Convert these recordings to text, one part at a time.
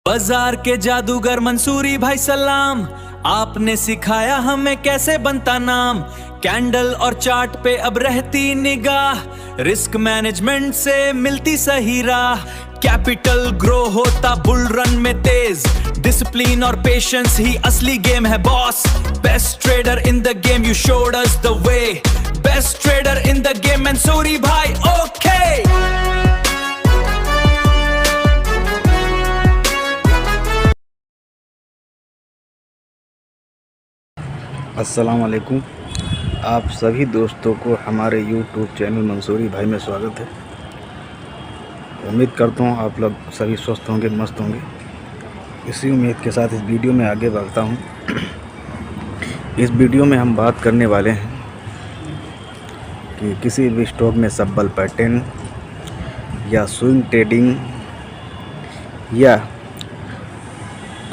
बाजार के जादूगर मंसूरी भाई सलाम, आपने सिखाया हमें कैसे बनता नाम। कैंडल और चार्ट पे अब रहती निगाह, रिस्क मैनेजमेंट से मिलती सही राह। कैपिटल ग्रो होता बुल रन में तेज, डिसिप्लिन और पेशेंस ही असली गेम है boss. Best trader in the game, you showed us the way. Best trader in the game Mansoori भाई, ओके। अस्सलाम वालेकुम। आप सभी दोस्तों को हमारे यूट्यूब चैनल मंसूरी भाई में स्वागत है। उम्मीद करता हूँ आप लोग सभी स्वस्थ होंगे, मस्त होंगे। इसी उम्मीद के साथ इस वीडियो में आगे बढ़ता हूँ। इस वीडियो में हम बात करने वाले हैं कि किसी भी स्टॉक में सब्बल पैटर्न या स्विंग ट्रेडिंग, या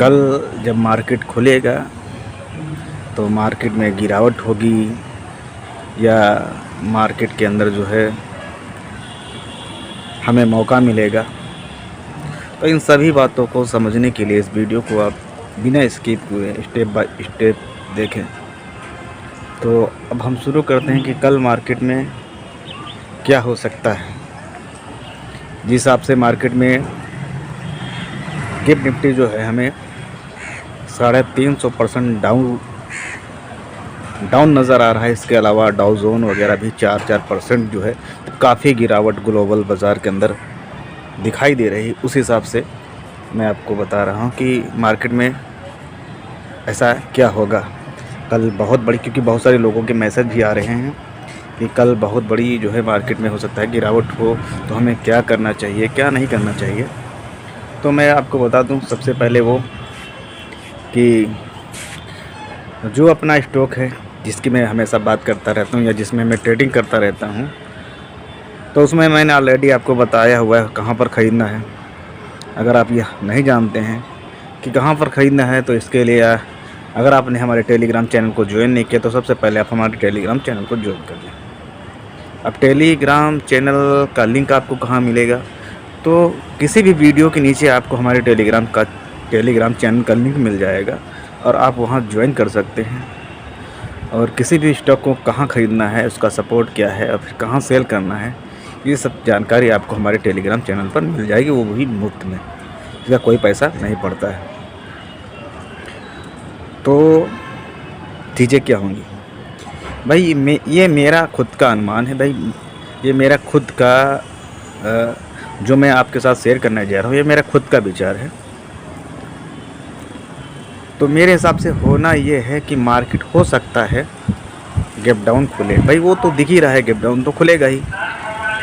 कल जब मार्केट खुलेगा तो मार्केट में गिरावट होगी, या मार्केट के अंदर जो है हमें मौका मिलेगा। तो इन सभी बातों को समझने के लिए इस वीडियो को आप बिना स्किप हुए स्टेप बाय स्टेप देखें। तो अब हम शुरू करते हैं कि कल मार्केट में क्या हो सकता है। जिस हिसाब से मार्केट में गिफ्ट निफ्टी जो है हमें 350% डाउन नज़र आ रहा है। इसके अलावा डाउ जोन वगैरह भी 4% जो है काफ़ी गिरावट ग्लोबल बाज़ार के अंदर दिखाई दे रही। उस हिसाब से मैं आपको बता रहा हूँ कि मार्केट में ऐसा क्या होगा कल। बहुत बड़ी, क्योंकि बहुत सारे लोगों के मैसेज भी आ रहे हैं कि कल बहुत बड़ी जो है मार्केट में हो सकता है गिरावट हो, तो हमें क्या करना चाहिए, क्या नहीं करना चाहिए। तो मैं आपको बता दूँ सबसे पहले वो कि जो अपना स्टॉक है, जिसकी मैं हमेशा बात करता रहता हूँ या जिसमें मैं ट्रेडिंग करता रहता हूँ, तो उसमें मैंने ऑलरेडी आपको बताया हुआ है कहाँ पर ख़रीदना है। अगर आप यह नहीं जानते हैं कि कहाँ पर ख़रीदना है, तो इसके लिए अगर आपने हमारे टेलीग्राम चैनल को ज्वाइन नहीं किया तो सबसे पहले आप हमारे टेलीग्राम चैनल को ज्वाइन कर लें। अब टेलीग्राम चैनल का लिंक आपको कहाँ मिलेगा, तो किसी भी वीडियो के नीचे आपको हमारे टेलीग्राम चैनल का लिंक मिल जाएगा और आप वहाँ ज्वाइन कर सकते हैं। और किसी भी स्टॉक को कहाँ ख़रीदना है, उसका सपोर्ट क्या है और फिर कहाँ सेल करना है, ये सब जानकारी आपको हमारे टेलीग्राम चैनल पर मिल जाएगी, वो भी मुफ्त में, इसका कोई पैसा नहीं पड़ता है। तो चीज़ें क्या होंगी भाई, ये मेरा खुद का अनुमान है भाई, ये मेरा खुद का जो मैं आपके साथ शेयर करने जा रहा हूँ, ये मेरा खुद का विचार है। तो मेरे हिसाब से होना ये है कि मार्केट हो सकता है गैप डाउन खुले। भाई वो तो दिख ही रहा है, गैप डाउन तो खुलेगा ही,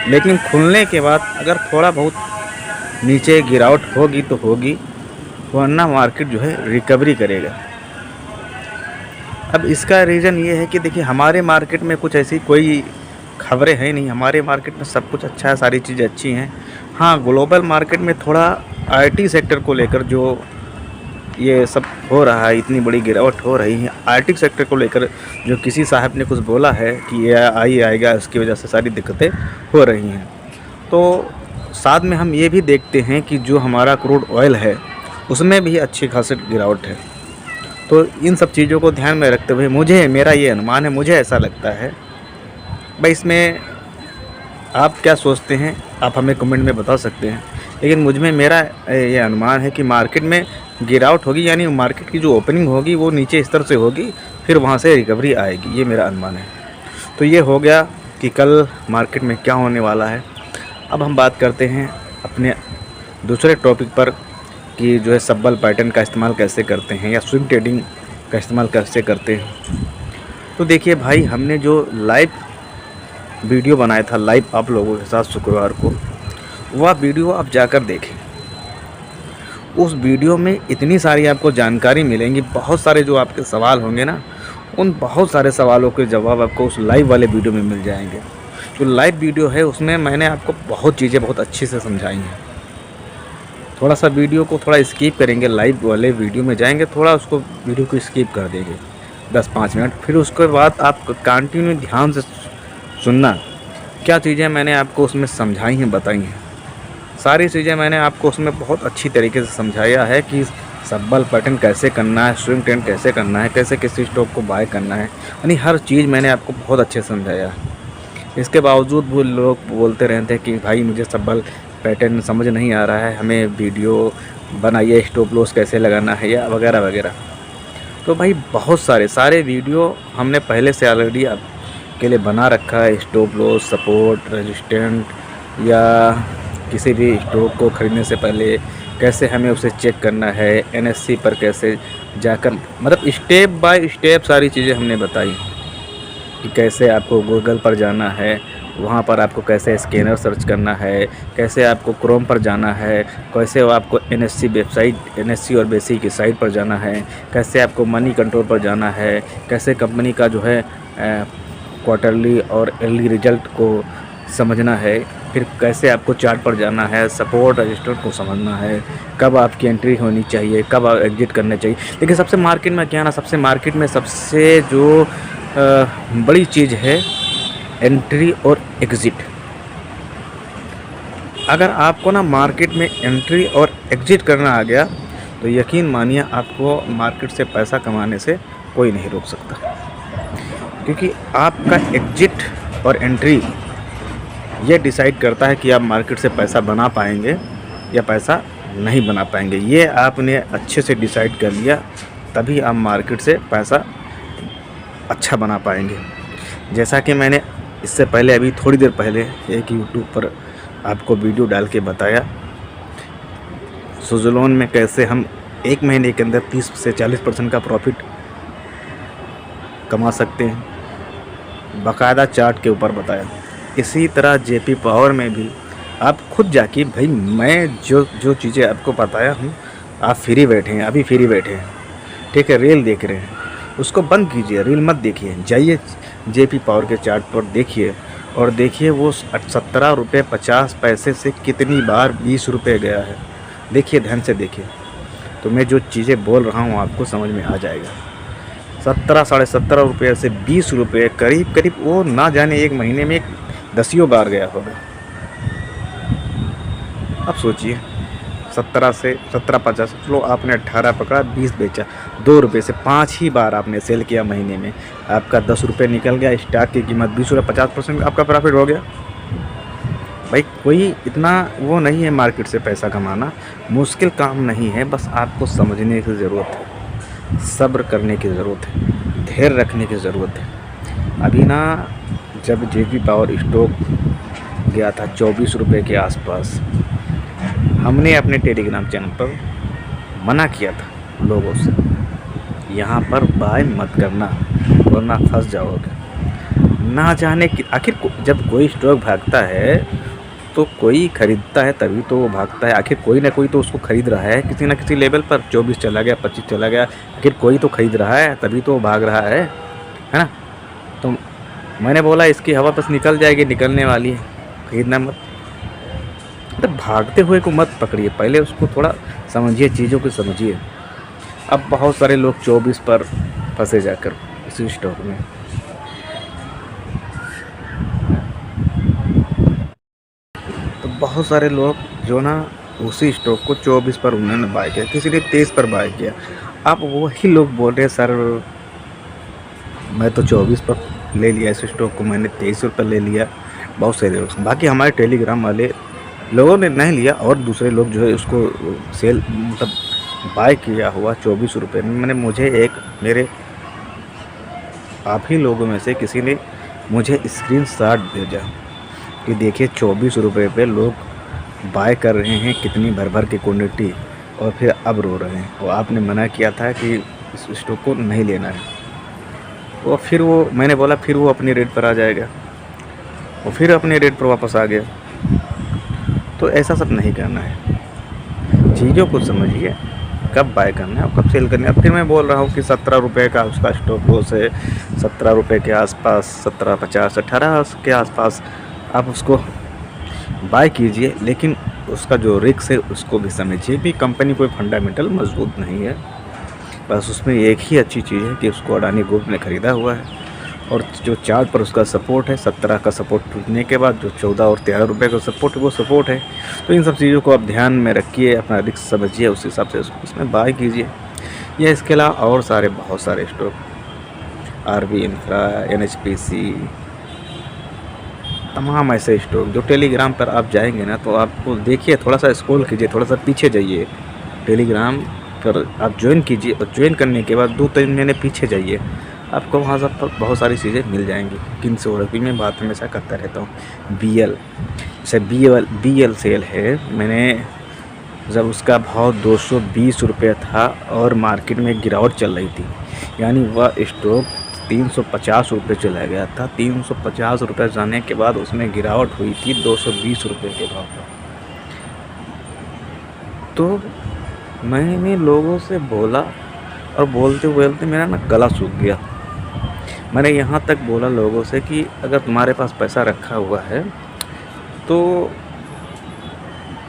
लेकिन खुलने के बाद अगर थोड़ा बहुत नीचे गिरावट होगी तो होगी, वरना मार्केट जो है रिकवरी करेगा। अब इसका रीज़न ये है कि देखिए हमारे मार्केट में कुछ ऐसी कोई खबरें हैं नहीं। हमारे मार्केट में सब कुछ अच्छा है, सारी चीज़ें अच्छी हैं। हाँ, ग्लोबल मार्केट में थोड़ा आईटी सेक्टर को लेकर जो ये सब हो रहा है, इतनी बड़ी गिरावट हो रही है आईटी सेक्टर को लेकर, जो किसी साहब ने कुछ बोला है कि ये आएगा, उसकी वजह से सारी दिक्कतें हो रही हैं। तो साथ में हम ये भी देखते हैं कि जो हमारा क्रूड ऑयल है उसमें भी अच्छी खासी गिरावट है। तो इन सब चीज़ों को ध्यान में रखते हुए मेरा ये अनुमान है, मुझे ऐसा लगता है भाई। इसमें आप क्या सोचते हैं, आप हमें कमेंट में बता सकते हैं, लेकिन मेरा ये अनुमान है कि मार्केट में गिरावट होगी, यानी मार्केट की जो ओपनिंग होगी वो नीचे स्तर से होगी, फिर वहाँ से रिकवरी आएगी, ये मेरा अनुमान है। तो ये हो गया कि कल मार्केट में क्या होने वाला है। अब हम बात करते हैं अपने दूसरे टॉपिक पर कि जो है सब्बल पैटर्न का इस्तेमाल कैसे करते हैं या स्विंग ट्रेडिंग का इस्तेमाल कैसे करते हैं। तो देखिए भाई, हमने जो लाइव वीडियो बनाया था लाइव आप लोगों के साथ शुक्रवार को, वह वीडियो आप जाकर देखें। उस वीडियो में इतनी सारी आपको जानकारी मिलेंगी, बहुत सारे जो आपके सवाल होंगे ना, उन बहुत सारे सवालों के जवाब आपको उस लाइव वाले वीडियो में मिल जाएंगे। जो लाइव वीडियो है उसमें मैंने आपको बहुत चीज़ें बहुत अच्छे से समझाई हैं। थोड़ा सा वीडियो को थोड़ा स्किप करेंगे, लाइव वाले वीडियो में जाएंगे, थोड़ा उसको वीडियो को स्किप कर देंगे 10-5 मिनट, फिर उसके बाद आप कंटिन्यू ध्यान से सुनना क्या चीज़ें मैंने आपको उसमें समझाई हैं, बताई हैं। सारी चीज़ें मैंने आपको उसमें बहुत अच्छी तरीके से समझाया है कि सब्बल पैटर्न कैसे करना है, स्विंग ट्रेंड कैसे करना है, कैसे किसी स्टॉक को बाय करना है, यानी हर चीज़ मैंने आपको बहुत अच्छे से समझाया है। इसके बावजूद वो लोग बोलते रहते हैं कि भाई मुझे सब्बल पैटर्न समझ नहीं आ रहा है, हमें वीडियो बनाइए, स्टॉप लॉस कैसे लगाना है या वगैरह वगैरह। तो भाई बहुत सारे वीडियो हमने पहले से ऑलरेडी आपके लिए बना रखा है। स्टॉप लॉस, सपोर्ट, रेजिस्टेंट या किसी भी स्टॉक को ख़रीदने से पहले कैसे हमें उसे चेक करना है, एनएससी पर कैसे जाकर, मतलब स्टेप बाय स्टेप सारी चीज़ें हमने बताई कि कैसे आपको गूगल पर जाना है, वहाँ पर आपको कैसे स्कैनर सर्च करना है, कैसे आपको क्रोम पर जाना है, कैसे आपको एनएससी वेबसाइट, एनएससी और बेसी की साइट पर जाना है, कैसे आपको मनी कंट्रोल पर जाना है, कैसे कंपनी का जो है क्वार्टरली और ईयरली रिजल्ट को समझना है, फिर कैसे आपको चार्ट पर जाना है, सपोर्ट रजिस्टर को समझना है, कब आपकी एंट्री होनी चाहिए, कब आप एग्जिट करने चाहिए। लेकिन सबसे मार्केट में क्या ना, सबसे मार्केट में सबसे जो बड़ी चीज़ है एंट्री और एग्ज़िट। अगर आपको ना मार्केट में एंट्री और एग्ज़िट करना आ गया तो यकीन मानिए आपको मार्केट से पैसा कमाने से कोई नहीं रोक सकता, क्योंकि आपका एग्ज़िट और एंट्री ये डिसाइड करता है कि आप मार्केट से पैसा बना पाएंगे या पैसा नहीं बना पाएंगे। ये आपने अच्छे से डिसाइड कर लिया तभी आप मार्केट से पैसा अच्छा बना पाएंगे। जैसा कि मैंने इससे पहले अभी थोड़ी देर पहले एक यूट्यूब पर आपको वीडियो डाल के बताया, सुज़लोन में कैसे हम एक महीने के अंदर 30 से 40% का प्रॉफिट कमा सकते हैं, बाकायदा चार्ट के ऊपर बताया। इसी तरह जेपी पावर में भी आप खुद जाके, भाई मैं जो चीज़ें आपको बताया हूँ, आप फ्री बैठे हैं, अभी फ्री बैठे हैं, ठीक है, रील देख रहे हैं, उसको बंद कीजिए, रील मत देखिए, जाइए जेपी पावर के चार्ट पर देखिए और देखिए वो 17 रुपये 50 पैसे से कितनी बार 20 रुपये गया है। देखिए, ध्यान से देखिए, तो मैं जो चीज़ें बोल रहा हूँ आपको समझ में आ जाएगा। 17 साढ़े 17 रुपये से 20 रुपये करीब करीब वो ना जाने एक महीने में 10 बार गया होगा। अब सोचिए 17 से 17.50, चलो आपने 18 पकड़ा, 20 बेचा, 2 रुपये से 5 ही बार आपने सेल किया महीने में, आपका 10 रुपये निकल गया, स्टॉक की कीमत 20 रुपये, 50% आपका प्रॉफिट हो गया। भाई कोई इतना वो नहीं है मार्केट से पैसा कमाना, मुश्किल काम नहीं है, बस आपको समझने की ज़रूरत है, सब्र करने की ज़रूरत है, धैर्य रखने की ज़रूरत है। अभी ना जब जेपी पावर स्टॉक गया था 24 रुपये के आसपास, हमने अपने टेलीग्राम चैनल पर मना किया था लोगों से, यहाँ पर बाय मत करना वरना फंस जाओगे। ना जाने कि आखिर जब कोई स्टॉक भागता है तो कोई ख़रीदता है तभी तो वो भागता है, आखिर कोई ना कोई तो उसको ख़रीद रहा है किसी ना किसी लेवल पर। 24 चला गया, 25 चला गया, आखिर कोई तो ख़रीद रहा है तभी तो वो भाग रहा है ना। तो मैंने बोला इसकी हवा बस निकल जाएगी, निकलने वाली है, खरीदना मत, मतलब भागते हुए को मत पकड़िए, पहले उसको थोड़ा समझिए, चीज़ों को समझिए। अब बहुत सारे लोग 24 पर फंसे जाकर इसी स्टॉक में। तो बहुत सारे लोग जो ना उसी स्टॉक को 24 पर उन्होंने बाय किया, किसी ने 23 पर बाय किया। अब वही लोग बोल रहे सर मैं तो 24 पर ले लिया इस स्टॉक को, मैंने 23 रुपये ले लिया। बहुत सारे लोग, बाकी हमारे टेलीग्राम वाले लोगों ने नहीं लिया और दूसरे लोग जो है उसको सेल मतलब बाय किया हुआ 24 रुपये में। मैंने मुझे एक मेरे आप ही लोगों में से किसी ने मुझे स्क्रीनशॉट भेजा कि देखिए 24 रुपये पे लोग बाय कर रहे हैं, कितनी भर भर की क्वान्टिटी, और फिर अब रो रहे हैं। और आपने मना किया था कि इस स्टॉक को नहीं लेना है। और फिर वो मैंने बोला फिर वो अपने रेट पर आ जाएगा, और फिर अपने रेट पर वापस आ गया। तो ऐसा सब नहीं करना है, चीज़ों को समझिए, कब बाय करना है और कब सेल करना है। फिर मैं बोल रहा हूँ कि 17 रुपये का उसका स्टॉक लॉस है, 17 रुपये के आसपास, 17.50 18 के आसपास आप उसको बाय कीजिए, लेकिन उसका जो रिस्क है उसको भी समझिए। भी कंपनी कोई फंडामेंटल मजबूत नहीं है, बस उसमें एक ही अच्छी चीज़ है कि उसको अडानी ग्रुप ने ख़रीदा हुआ है और जो चार्ट पर उसका सपोर्ट है 17 का सपोर्ट टूटने के बाद जो 14 और 13 रुपये का सपोर्ट है वो सपोर्ट है। तो इन सब चीज़ों को आप ध्यान में रखिए, अपना रिस्क समझिए, उस हिसाब से उसमें बाय कीजिए। या इसके अलावा और सारे बहुत सारे स्टॉक, आरबी इंफ्रा, NHPC, तमाम ऐसे स्टॉक जो टेलीग्राम पर आप जाएंगे ना तो आपको देखिए, थोड़ा सा स्क्रॉल कीजिए, थोड़ा सा पीछे जाइए, टेलीग्राम पर आप ज्वाइन कीजिए और ज्वाइन करने के बाद 2-3 महीने पीछे जाइए, आपको वहाँ सब पर बहुत सारी चीज़ें मिल जाएंगी। किन से और भी मैं बात हमेशा करता रहता हूँ। BL, जैसे BL सेल है, मैंने जब उसका भाव 220 रुपये था और मार्केट में गिरावट चल रही थी, यानी वह स्टॉक 350 रुपये चला गया था। 350 रुपये जाने के बाद उसमें गिरावट हुई थी 220 रुपये के भाव पर। तो मैंने लोगों से बोला और बोलते बोलते मेरा ना गला सूख गया। मैंने यहाँ तक बोला लोगों से कि अगर तुम्हारे पास पैसा रखा हुआ है तो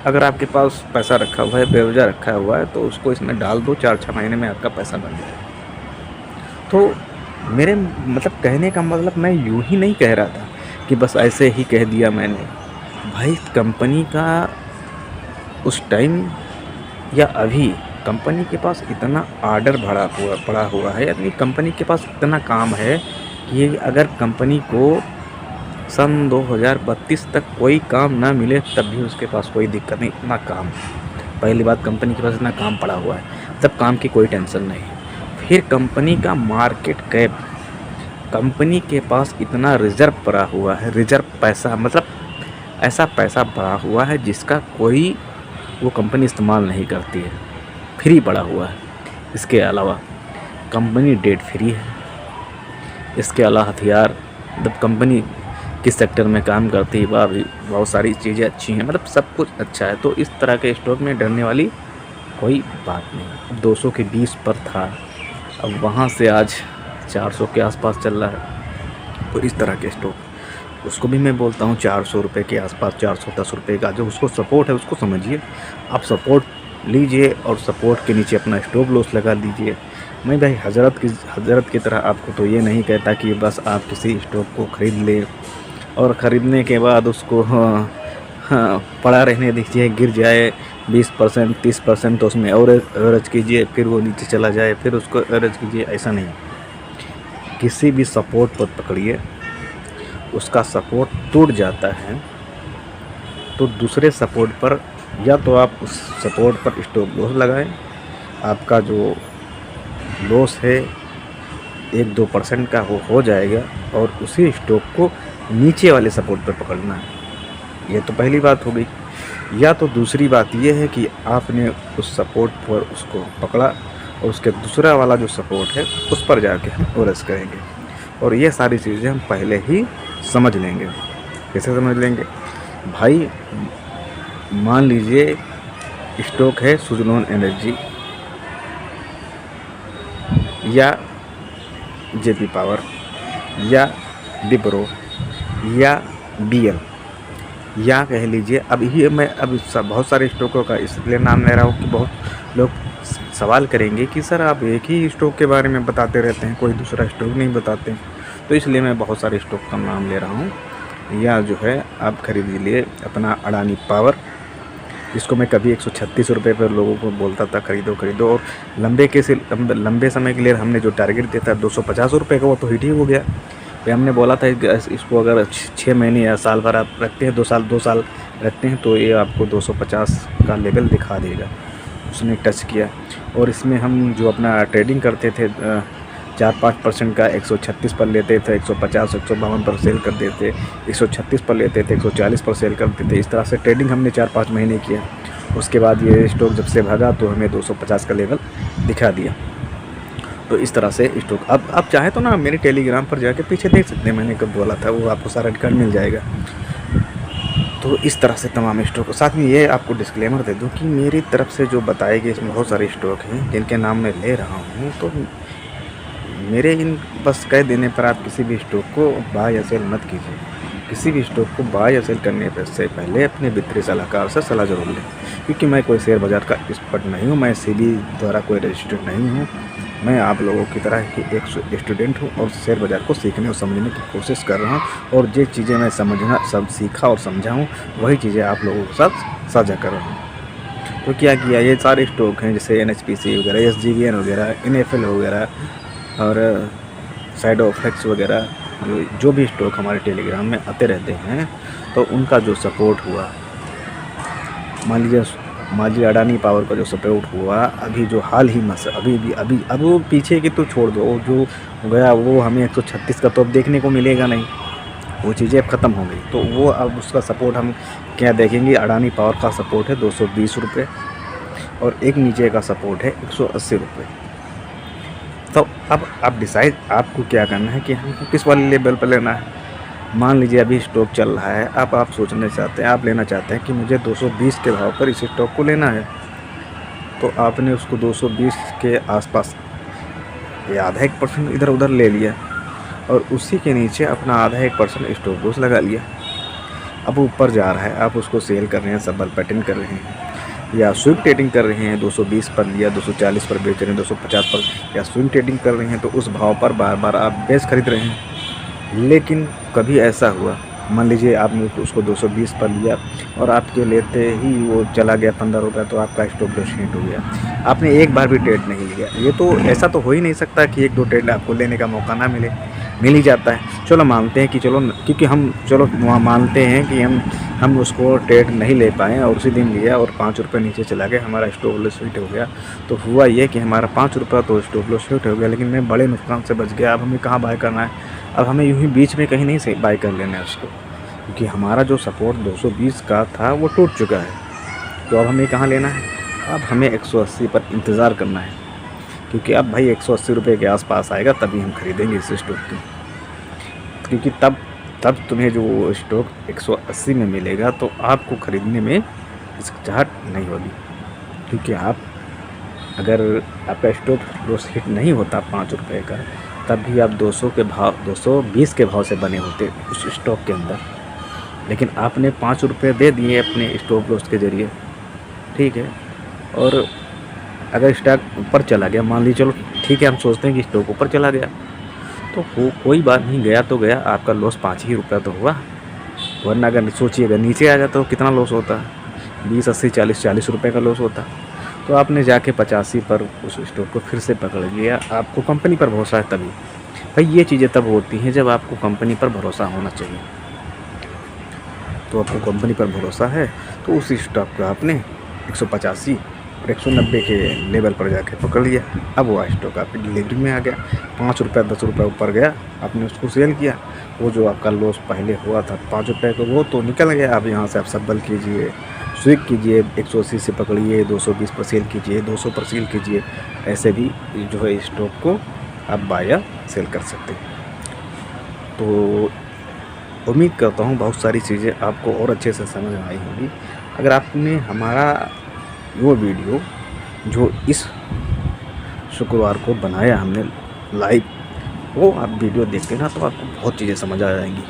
अगर आपके पास पैसा रखा हुआ है, बेवजह रखा हुआ है, तो उसको इसमें डाल दो, 4-6 महीने में आपका पैसा बन जाएगा। तो मेरे मतलब कहने का मतलब मैं यूँ ही नहीं कह रहा था कि बस ऐसे ही कह दिया मैंने। भाई कंपनी का उस टाइम या अभी कंपनी के पास इतना ऑर्डर पड़ा हुआ है, यानी कंपनी के पास इतना काम है कि अगर कंपनी को सन 2032 तक कोई काम ना मिले तब भी उसके पास कोई दिक्कत नहीं, इतना काम। पहली बात, कंपनी के पास इतना काम पड़ा हुआ है, तब काम की कोई टेंशन नहीं। फिर कंपनी का मार्केट कैप, कंपनी के पास इतना रिजर्व पड़ा हुआ है, रिजर्व पैसा मतलब ऐसा पैसा पड़ा हुआ है जिसका कोई वो कंपनी इस्तेमाल नहीं करती है, फ्री पड़ा हुआ है। इसके अलावा कंपनी डेट फ्री है। इसके अलावा हथियार, मतलब कंपनी किस सेक्टर में काम करती है वह भी बहुत सारी चीज़ें अच्छी हैं, मतलब सब कुछ अच्छा है। तो इस तरह के स्टॉक में डरने वाली कोई बात नहीं। 200 के 20 पर था, अब वहाँ से आज 400 के आसपास चल रहा है। तो इस तरह के स्टॉक, उसको भी मैं बोलता हूँ 400 रुपये के आसपास, 410 रुपये का जो उसको सपोर्ट है उसको समझिए, आप सपोर्ट लीजिए और सपोर्ट के नीचे अपना स्टॉप लॉस लगा दीजिए। मैं भाई हज़रत की तरह आपको तो ये नहीं कहता कि बस आप किसी स्टॉक को ख़रीद लें और ख़रीदने के बाद उसको पड़ा रहने दीजिए, गिर जाए 20% 30% तो उसमें और एवरेज कीजिए, फिर वो नीचे चला जाए, फिर उसको एवरेज कीजिए, ऐसा नहीं। किसी भी सपोर्ट पर पकड़िए, उसका सपोर्ट टूट जाता है तो दूसरे सपोर्ट पर या तो आप उस सपोर्ट पर स्टॉप लॉस लगाएं, आपका जो लॉस है 1-2% का वो हो जाएगा और उसी स्टॉक को नीचे वाले सपोर्ट पर पकड़ना है। ये तो पहली बात हो गई। या तो दूसरी बात ये है कि आपने उस सपोर्ट पर उसको पकड़ा और उसके दूसरा वाला जो सपोर्ट है उस पर जाके हम एवरेज करेंगे, और ये सारी चीज़ें हम पहले ही समझ लेंगे। कैसे समझ लेंगे भाई? मान लीजिए स्टॉक है सुज़लोन एनर्जी या जेपी पावर या विप्रो या BL, या कह लीजिए अब ये मैं बहुत सारे स्टॉकों का इसलिए नाम ले रहा हूँ कि बहुत लोग सवाल करेंगे कि सर आप एक ही स्टॉक के बारे में बताते रहते हैं, कोई दूसरा स्टॉक नहीं बताते। तो इसलिए मैं बहुत सारे स्टॉक का नाम ले रहा हूँ। या जो है आप खरीद लिए अपना अडानी पावर, जिसको मैं कभी 136 रुपये पर लोगों को बोलता था खरीदो, और लंबे समय के लिए हमने जो टारगेट दिया था 250 रुपये का, वो तो हिट ही हो गया। फिर हमने बोला था इसको अगर 6 महीने या साल भर आप रखते हैं, 2 साल रखते हैं तो ये आपको 250 का लेवल दिखा देगा। उसने टच किया, और इसमें हम जो अपना ट्रेडिंग करते थे 4-5% का 136 पर लेते थे, 150-152 पर सेल कर देते, 136 पर लेते थे, 140 पर सेल करते थे। इस तरह से ट्रेडिंग हमने 4-5 महीने किया। उसके बाद ये स्टॉक जब से भागा तो हमें 250 का लेवल दिखा दिया। तो इस तरह से स्टॉक अब आप चाहे तो ना मेरे टेलीग्राम पर जाके पीछे देख सकते हैं, मैंने कब बोला था, वो आपको सारा रिकॉर्ड मिल जाएगा। तो इस तरह से तमाम स्टॉक, साथ में ये आपको डिस्क्लेमर दे दूँ कि मेरी तरफ से जो बताए गए इसमें बहुत सारे स्टॉक हैं जिनके नाम मैं ले रहा हूँ। तो मेरे इन बस कह देने पर आप किसी भी स्टॉक को बाय या सेल मत कीजिए। किसी भी स्टॉक को बाय या सेल करने से पहले अपने वित्तीय सलाहकार से सलाह जरूर लें, क्योंकि मैं कोई शेयर बाज़ार का एक्सपर्ट नहीं हूँ, मैं SEBI द्वारा कोई रजिस्टर्ड नहीं हूँ। मैं आप लोगों की तरह ही एक स्टूडेंट हूँ और शेयर बाज़ार को सीखने और समझने की कोशिश कर रहा हूँ, और जो चीज़ें मैं सब सीखा और समझा हूँ वही चीज़ें आप लोगों के साथ साझा कर रहा हूँ। तो क्या किया, ये सारे स्टॉक हैं जैसे NHPC वगैरह, SGVN वगैरह, NFL वगैरह और शैडो फ्लेक्स वगैरह, जो भी स्टॉक हमारे टेलीग्राम में आते रहते हैं, तो उनका जो सपोर्ट हुआ, मान लीजिए अडानी पावर का जो सपोर्ट हुआ अभी जो हाल ही में अभी अब वो पीछे की तो छोड़ दो, जो गया वो हमें 136 का तो अब देखने को मिलेगा नहीं, वो चीज़ें अब ख़त्म हो गई। तो वो अब उसका सपोर्ट हम क्या देखेंगे, अडानी पावर का सपोर्ट है 220 रुपये और एक नीचे का सपोर्ट है 180 रुपये। तो अब आप डिसाइड आपको क्या करना है कि हमको किस वाले लेवल पर लेना है। मान लीजिए अभी स्टॉक चल रहा है, आप सोचना चाहते हैं, आप लेना चाहते हैं कि मुझे 220 के भाव पर इस स्टॉक को लेना है, तो आपने उसको 220 के आसपास ये आधा 1% इधर उधर ले लिया और उसी के नीचे अपना आधा 1% स्टॉप लॉस लगा लिया। अब ऊपर जा रहा है, आप उसको सेल कर रहे हैं, सबल पैटर्न कर रहे हैं या स्विंग ट्रेडिंग कर रहे हैं, 220 पर लिया 240 पर बेच रहे हैं, 250 पर, या स्विंग ट्रेडिंग कर रहे हैं तो उस भाव पर बार बार आप बेच खरीद रहे हैं। लेकिन कभी ऐसा हुआ, मान लीजिए आपने उसको 220 पर लिया और आपके लेते ही वो चला गया 15 रुपये, तो आपका स्टॉप लॉस हिट हो गया, आपने एक बार भी ट्रेड नहीं लिया। ये तो ऐसा तो हो ही नहीं सकता कि एक दो ट्रेड आपको लेने का मौका ना मिले, मिल ही जाता है। चलो मानते हैं कि क्योंकि हम मानते हैं कि हम उसको ट्रेड नहीं ले पाए और उसी दिन लिया और 5 रुपये नीचे चला गया, हमारा स्टॉप लॉस हिट हो गया। तो हुआ ये कि हमारा 5 रुपये तो स्टॉप लॉस हिट हो गया, लेकिन मैं बड़े नुकसान से बच गया। अब हमें कहाँ बाय करना है, अब हमें यूँ ही बीच में कहीं नहीं से बाय कर लेना है उसको, क्योंकि हमारा जो सपोर्ट 220 का था वो टूट चुका है। तो अब हमें कहाँ लेना है, अब हमें 180 पर इंतज़ार करना है, क्योंकि अब भाई 180 रुपये के आसपास आएगा तभी हम खरीदेंगे इस स्टॉक की, क्योंकि तब तुम्हें जो स्टॉक 180 में मिलेगा तो आपको ख़रीदने में हिचकिचाहट नहीं होगी, क्योंकि आप अगर आपका स्टॉप लॉस हिट नहीं होता 5 रुपये का, तब भी आप 220 के भाव से बने होते उस स्टॉक के अंदर। लेकिन आपने 5 रुपये दे दिए अपने स्टॉप लॉस के ज़रिए, ठीक है, और अगर स्टॉक ऊपर चला गया, मान लीजिए, चलो ठीक है, हम सोचते हैं कि स्टॉक ऊपर चला गया तो कोई बात नहीं, गया तो गया, आपका लॉस 5 ही रुपये तो हुआ। वरना अगर सोचिएगा नीचे आ जाता तो कितना लॉस होता, 20, 80, 40 रुपये का लॉस होता। तो आपने जाके 85 पर उस स्टॉक को फिर से पकड़ लिया। आपको कंपनी पर भरोसा है तभी भाई, ये चीज़ें तब होती हैं जब आपको कंपनी पर भरोसा होना चाहिए। तो आपको कंपनी पर भरोसा है तो उस स्टॉक को आपने 185 और 190 के लेवल पर जाके पकड़ लिया। अब वो स्टॉक आपकी डिलीवरी में आ गया, 5 रुपये 10 रुपये ऊपर गया, आपने उसको सेल किया। वो जो आपका लॉस पहले हुआ था 5 रुपये का, वो तो निकल गया। अब यहाँ से आप सबल कीजिए, स्विक कीजिए, 180 से पकड़िए, 220 पर सेल कीजिए, 200 पर सेल कीजिए। ऐसे भी जो है स्टॉक को आप बाय या सेल कर सकते हैं। तो उम्मीद करता हूँ बहुत सारी चीज़ें आपको और अच्छे से समझ में आई होंगी। अगर आपने हमारा वो वीडियो जो इस शुक्रवार को बनाया हमने लाइव, वो आप वीडियो देखते ना तो आपको बहुत चीज़ें समझ आ जाएंगी।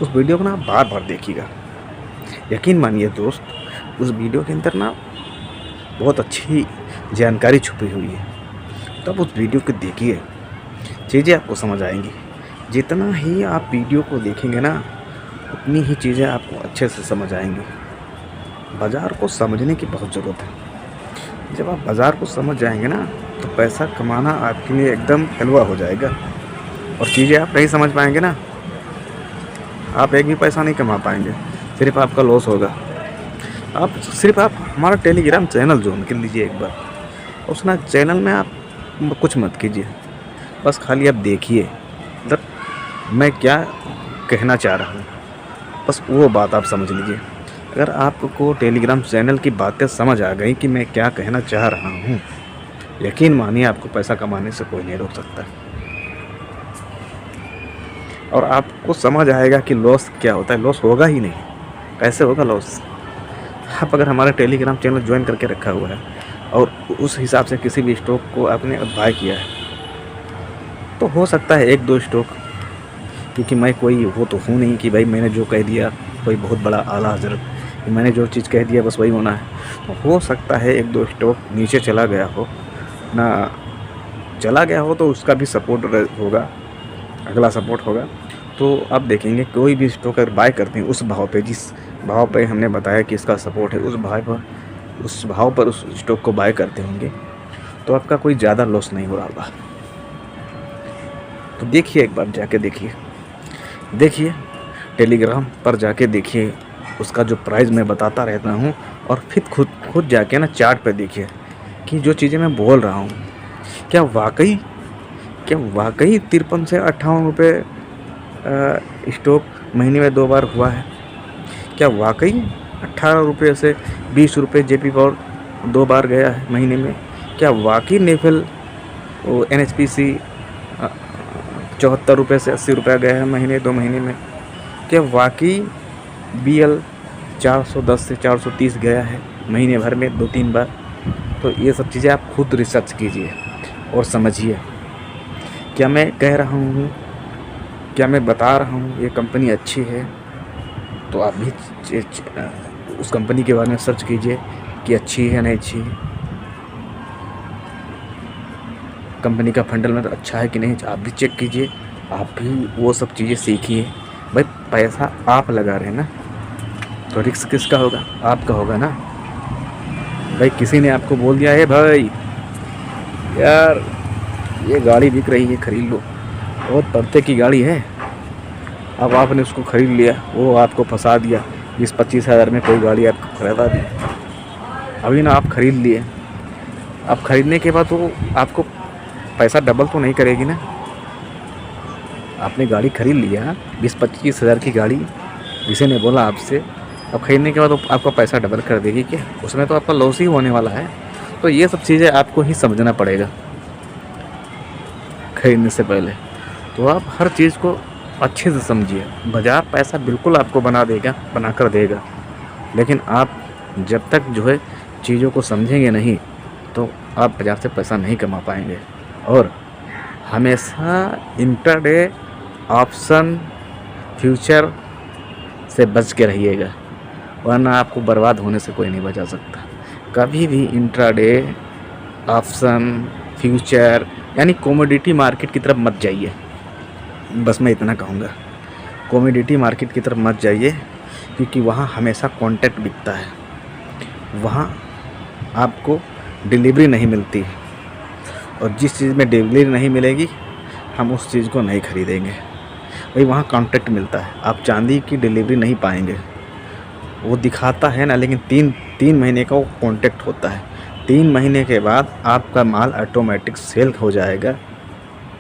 उस वीडियो को ना बार बार देखिएगा, यकीन मानिए दोस्त, उस वीडियो के अंदर ना बहुत अच्छी जानकारी छुपी हुई है। तब उस वीडियो को देखिए, चीज़ें आपको समझ आएंगी। जितना ही आप वीडियो को देखेंगे ना, उतनी ही चीज़ें आपको अच्छे से समझ आएंगी। बाज़ार को समझने की बहुत ज़रूरत है। जब आप बाज़ार को समझ जाएंगे ना, तो पैसा कमाना आपके लिए एकदम हलवा हो जाएगा। और चीज़ें आप नहीं समझ पाएंगे ना, आप एक भी पैसा नहीं कमा पाएंगे, सिर्फ आपका लॉस होगा। आप हमारा टेलीग्राम चैनल ज्वाइन कर लीजिए एक बार, उस ना चैनल में आप कुछ मत कीजिए, बस खाली आप देखिए मतलब मैं क्या कहना चाह रहा हूँ, बस वो बात आप समझ लीजिए। अगर आपको टेलीग्राम चैनल की बातें समझ आ गई कि मैं क्या कहना चाह रहा हूँ, यकीन मानिए आपको पैसा कमाने से कोई नहीं रोक सकता। और आपको समझ आएगा कि लॉस क्या होता है। लॉस होगा ही नहीं, कैसे होगा लॉस? आप अगर हमारा टेलीग्राम चैनल ज्वाइन करके रखा हुआ है और उस हिसाब से किसी भी स्टॉक को आपने बाय किया है, तो हो सकता है एक दो स्टॉक, क्योंकि मैं कोई वो तो हूँ नहीं कि भाई मैंने जो कह दिया कोई बहुत बड़ा आला हज़रत, मैंने जो चीज़ कह दिया बस वही होना है। तो हो सकता है एक दो स्टॉक नीचे चला गया हो ना, चला गया हो तो उसका भी सपोर्ट होगा, अगला सपोर्ट होगा। तो आप देखेंगे कोई भी स्टॉक अगर बाय करते हैं उस भाव पे, जिस भाव पे हमने बताया कि इसका सपोर्ट है, उस भाव पर उस स्टॉक को बाय करते होंगे तो आपका कोई ज़्यादा लॉस नहीं हो रहा होगा। तो देखिए, एक बार जाके देखिए टेलीग्राम पर जाके देखिए, उसका जो प्राइस मैं बताता रहता हूँ, और फिर खुद जाके ना चार्ट पे देखिए कि जो चीज़ें मैं बोल रहा हूँ क्या वाकई 53 से 58 रुपये स्टॉक महीने में 2 बार हुआ है? क्या वाकई 18 रुपये से 20 रुपये जेपी पावर 2 बार गया है महीने में? क्या वाकई नेफेल NHPC 74 रुपये से 80 रुपये गया है 2 महीने में? क्या वाकई BL 410 से 430 गया है महीने भर में 2-3 बार? तो ये सब चीज़ें आप खुद रिसर्च कीजिए और समझिए। क्या मैं कह रहा हूँ, क्या मैं बता रहा हूँ ये कंपनी अच्छी है, तो आप भी उस कंपनी के बारे में सर्च कीजिए कि अच्छी है नहीं अच्छी है, कंपनी का फंडामेंटल अच्छा है कि नहीं, आप भी चेक कीजिए, आप भी वो सब चीज़ें सीखिए। भाई पैसा आप लगा रहे हैं ना, तो रिस्क किसका होगा? आपका होगा ना। भाई किसी ने आपको बोल दिया है भाई यार ये गाड़ी बिक रही है, खरीद लो, बहुत पड़ते की गाड़ी है, अब आपने उसको खरीद लिया, वो आपको फंसा दिया, 20-25 हज़ार में कोई गाड़ी आपको खरीदा दी। अभी ना आप खरीद लिए, अब खरीदने के बाद वो आपको पैसा डबल तो नहीं करेगी ना। आपने गाड़ी खरीद लिया 20-25 हज़ार की गाड़ी, किसी ने बोला आपसे, अब खरीदने के बाद वो आपका पैसा डबल कर देगी क्या? उसमें तो आपका लॉस ही होने वाला है। तो ये सब चीज़ें आपको ही समझना पड़ेगा खरीदने से पहले। तो आप हर चीज़ को अच्छे से समझिए। बाज़ार पैसा बिल्कुल आपको बना कर देगा, लेकिन आप जब तक जो है चीज़ों को समझेंगे नहीं तो आप बाज़ार से पैसा नहीं कमा पाएंगे। और हमेशा इंट्राडे ऑप्शन फ्यूचर से बच के रहिएगा, वरना आपको बर्बाद होने से कोई नहीं बचा सकता। कभी भी इंट्राडे ऑप्शन फ्यूचर यानी कमोडिटी मार्केट की तरफ मत जाइए। बस मैं इतना कहूँगा, कमोडिटी मार्केट की तरफ मत जाइए, क्योंकि वहाँ हमेशा कॉन्ट्रैक्ट बिकता है, वहाँ आपको डिलीवरी नहीं मिलती, और जिस चीज़ में डिलीवरी नहीं मिलेगी हम उस चीज़ को नहीं खरीदेंगे। भाई वहाँ कॉन्ट्रैक्ट मिलता है, आप चांदी की डिलीवरी नहीं पाएंगे। वो दिखाता है ना, लेकिन तीन महीने का वो कॉन्ट्रैक्ट होता है। 3 महीने के बाद आपका माल ऑटोमेटिक सेल हो जाएगा,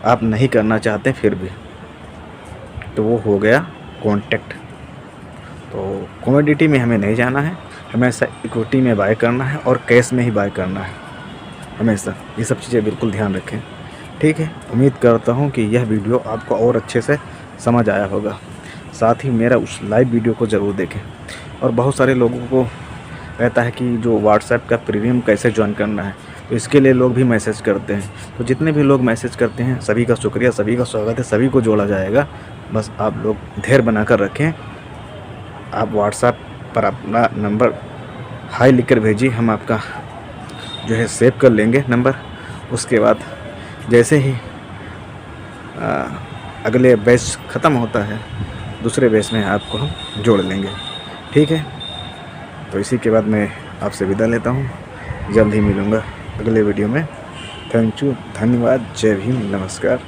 आप नहीं करना चाहते फिर भी, तो वो हो गया कॉन्ट्रैक्ट। तो कमोडिटी में हमें नहीं जाना है, हमेशा इक्विटी में बाय करना है और कैश में ही बाय करना है हमेशा। ये सब चीज़ें बिल्कुल ध्यान रखें, ठीक है। उम्मीद करता हूँ कि यह वीडियो आपको और अच्छे से समझ आया होगा। साथ ही मेरा उस लाइव वीडियो को ज़रूर देखें। और बहुत सारे लोगों को रहता है कि जो व्हाट्सएप का प्रीमियम कैसे ज्वाइन करना है, तो इसके लिए लोग भी मैसेज करते हैं। तो जितने भी लोग मैसेज करते हैं सभी का शुक्रिया, सभी का स्वागत है, सभी को जोड़ा जाएगा। बस आप लोग धैर्य बना कर रखें। आप व्हाट्सएप पर अपना नंबर हाई लिख कर भेजिए, हम आपका जो है सेव कर लेंगे नंबर। उसके बाद जैसे ही अगले बैच ख़त्म होता है, दूसरे बैच में आपको हम जोड़ लेंगे, ठीक है। तो इसी के बाद मैं आपसे विदा लेता हूँ, जल्द ही मिलूँगा अगले वीडियो में। थैंक यू, धन्यवाद, जय भीम, नमस्कार।